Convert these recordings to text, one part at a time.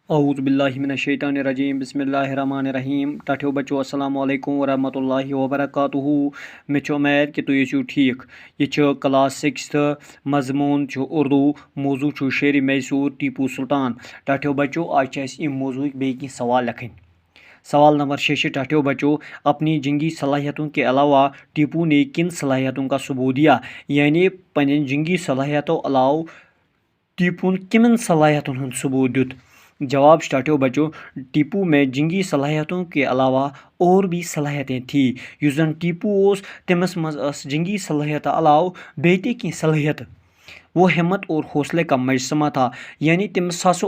اعوذ باللہ من الشیطان الرجیم بسم اللہ الرحمن الرحیم ٹھٹھو بچو السلام علیکم ورحمۃ اللہ وبرکاتہ مے چھ امید کہ تُہۍ ٲسِو ٹھیک یہ کلاس 6 مضمون اردو موضوع شیر میسور ٹیپو سلطان ٹھٹھو بچو آج اس موضوع بیٚیہِ کینٛہہ سوال لکھن سوال نمبر 6 ٹھٹھو بچو اپنی جنگی صلاحیتوں کے علاوہ ٹیپو نے کن صلاحیتوں کا ثبوت دیا یعنی پنن جنگی صلاحیتوں علاوہ ٹیپون کمن صلاحیتوں ہند ثبوت دیت جواب ٹھٹھو بچو ٹیپو میں جنگی صلاحیتوں کے علاوہ اور بھی صلاحیتیں تھیں یس زن ٹیپو تمس مز جنگی صلاحیت علاوہ بیٚیہِ تہِ کینٛہہ صلاحیت وہ ہمت اور حوصلے کا مجسمہ تھا یعنی تمس ہسا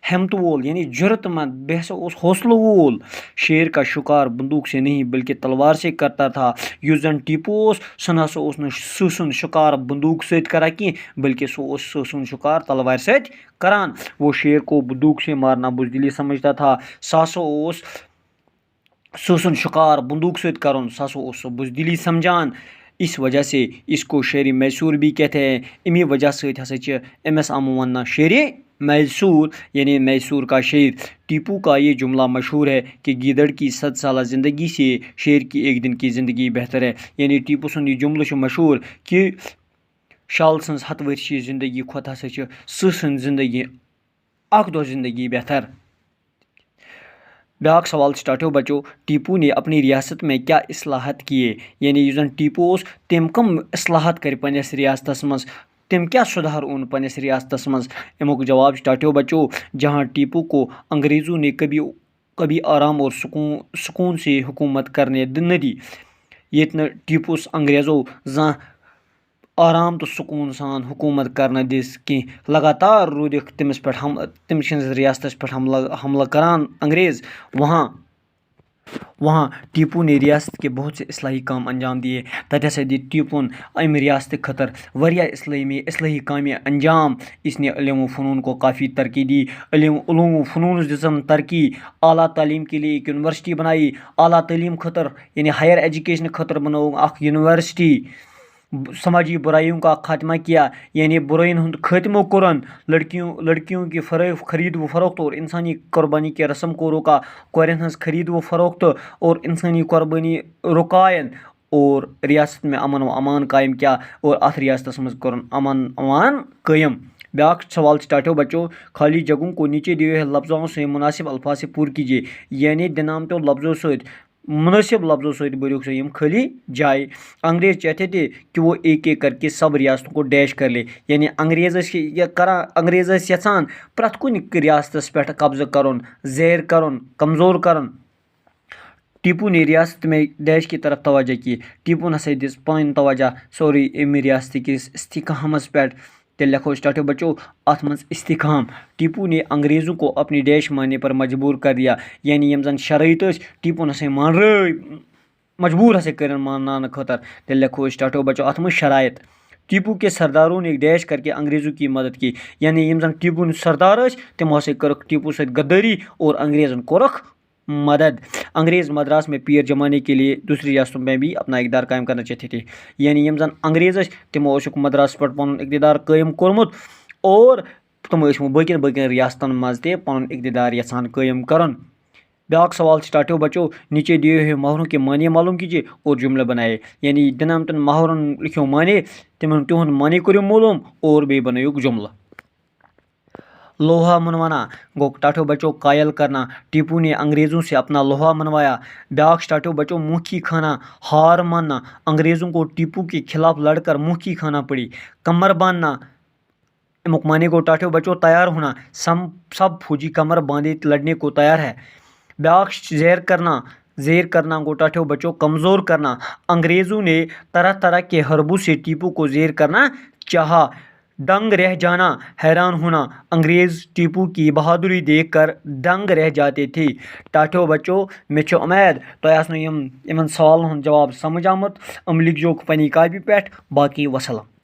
ہمت وول یعنی جرت مند بیٚیہِ ہسا حوصلہ وول شیر کا شکار بندوق سے نہیں بلکہ تلوار سے کرتا تھا یس زن ٹیپو سہ نسا سہ سن شکار بندوق ست کران کی بلکہ سہ سن شکار تلوار ست کران وہ شیر کو بندوق سے مارنا بزدلی سمجھتا تھا سہ سن شکار بندوق ست کرن سہ بزدلی سمجھان اس وجہ سے اس کو شیر میسور بھی کہتے ہیں امی وجہ سے ہسا امس آمو وننا شیر میسور یعنی میسور کا شیر ٹیپو کا یہ جملہ مشہور ہے کہ گیدڑ کی 100 سالہ زندگی سے شیر کی ایک دن کی زندگی بہتر ہے یعنی ٹیپو سند یہ جملہ مشہور کہ شال سن 100 ورشی زندگی کھت ہسا سن زندگی اخ دہ زندگی بہتر بیاکھ سوال ٹھٹھو بچو ٹیپو نے اپنی ریاست میں کیا اصلاحات کیے یعنی یس زن ٹیپو تم کم اصلاحات کر پنس ریاستس مز تم کیا سدھار اون پنس ریاستس مز امیک جواب ٹھٹھو بچو جہاں ٹیپو کو انگریزوں نے کبھی آرام اور سکون سے حکومت کرنے نہ دی یت نہ ٹیپوس انگریزو زاں آرام تو سکون سان حکومت کرنا دس کی لگاتار رودک تمس پہ تم ریاستس پہ حملہ کران انگریز وہاں ٹیپو نے ریاست کے بہت سے اصلاحی کام انجام دیے تتہ ہسا دی ٹیپون ام ریاست خطر واریاہ اصلاحی کامیں انجام اس نے علم و فنون کو کافی ترقی دی علوم و فنون دسم ترقی اعلیٰ تعلیم کے لیے ایک یونیورسٹی بنائی اعلیٰ تعلیم خطر یعنی ہائر ایجوکیشن خطر بنو اخ یونیورسٹی سماجی برائیوں کا خاتمہ کیا یعنی برائین ہند خاتمہ کرن لڑکیوں کی خرید و فروخت اور انسانی قربانی کے رسم کو روکا کورین ہنز خرید و فروخت اور انسانی قربانی رکائن اور ریاست میں امن و امان قائم کیا اور ات ریاست مز کرن امن امان قائم بیاکھ سوال ٹھٹھو بچو خالی جگہوں کو نیچے دیے ہوئے لفظوں سے مناسب الفاظ سے پور کیجیے یعنی دنامتو لفظوں سے مناسب لفظوں سے بریک سے خالی جائے انگریز چاہتے تھے کہ وہ ایک ایک کر کے سب ریاستوں کو ڈیش کر لے یعنی انگریز یژھان پرٛٮ۪تھ کُنہِ ریاستس پہ قبضہ کرن زیر کرن کمزور کرن ٹیپو نے ریاست میں ڈیش کی طرف توجہ کی ٹیپو ہسا دس پن توجہ سوری امہِ ریاست کس استحکامس پہ تیل لکھو ٹھٹھو بچو ات مز استحکام ٹیپو نے انگریزوں کو اپنی ڈیش ماننے پر مجبور کر دیا یعنی یم زن شرائط ٹیپو ہسا مان مجبور ہسا کرن ماننے خاطر تیل لکھو ٹھٹھو بچو ات مز شرائط ٹیپو کے سرداروں نے ڈیش کر کے انگریزوں کی مدد کی یعنی یم زن ٹیپو سردار تمو ہسا کرک ٹیپو ست غداری اور انگریزن کورک مدد انگریز مدراس میں پیر جمانے کے لیے دوسری ریاستوں میں بھی اپنا اقتدار قائم کرنا چاہتے تھے یعنی یم زن انگریز تمو مدراس پہ پن اقتدار قائم کورمت اور تم باقین ریاستن مز تہ پن اقتدار یژھان قائم کرن بیاکھ سوال ٹھٹھو بچو نیچے دیے ہوئے محاوروں کے معنی معلوم کیجیے اور جملہ بنائے یعنی دنامتن محاورن لکھو معنی تہند معنی کرو معلوم اور بی بنائیو جملہ لوہا منوانا گو ٹھٹھو بچو قائل کرنا ٹیپو نے انگریزوں سے اپنا لوہا منوایا بیاکھ ٹھٹھو بچو منہ کی کھانا ہار ماننا انگریزوں کو ٹیپو کے خلاف لڑ کر منہ کی کھانا پڑی کمر باندھنا امیک معنی گو ٹھٹھو بچو تیار ہونا سب فوجی کمر باندھے لڑنے کو تیار ہے بیاکھ زیر کرنا گو ٹھٹھو بچو کمزور کرنا انگریزوں نے طرح طرح کے حربوں سے ٹیپو کو زیر کرنا چاہا دنگ رہ جانا حیران ہونا انگریز ٹیپو کی بہادری دیکھ کر دنگ رہ جاتے تھے ٹھٹھو بچو مے چھ امید تہ آسنو یمن سوالن ہند جواب سمجھ آمت لکھ جو پنی کاپی پہ باقی وسلام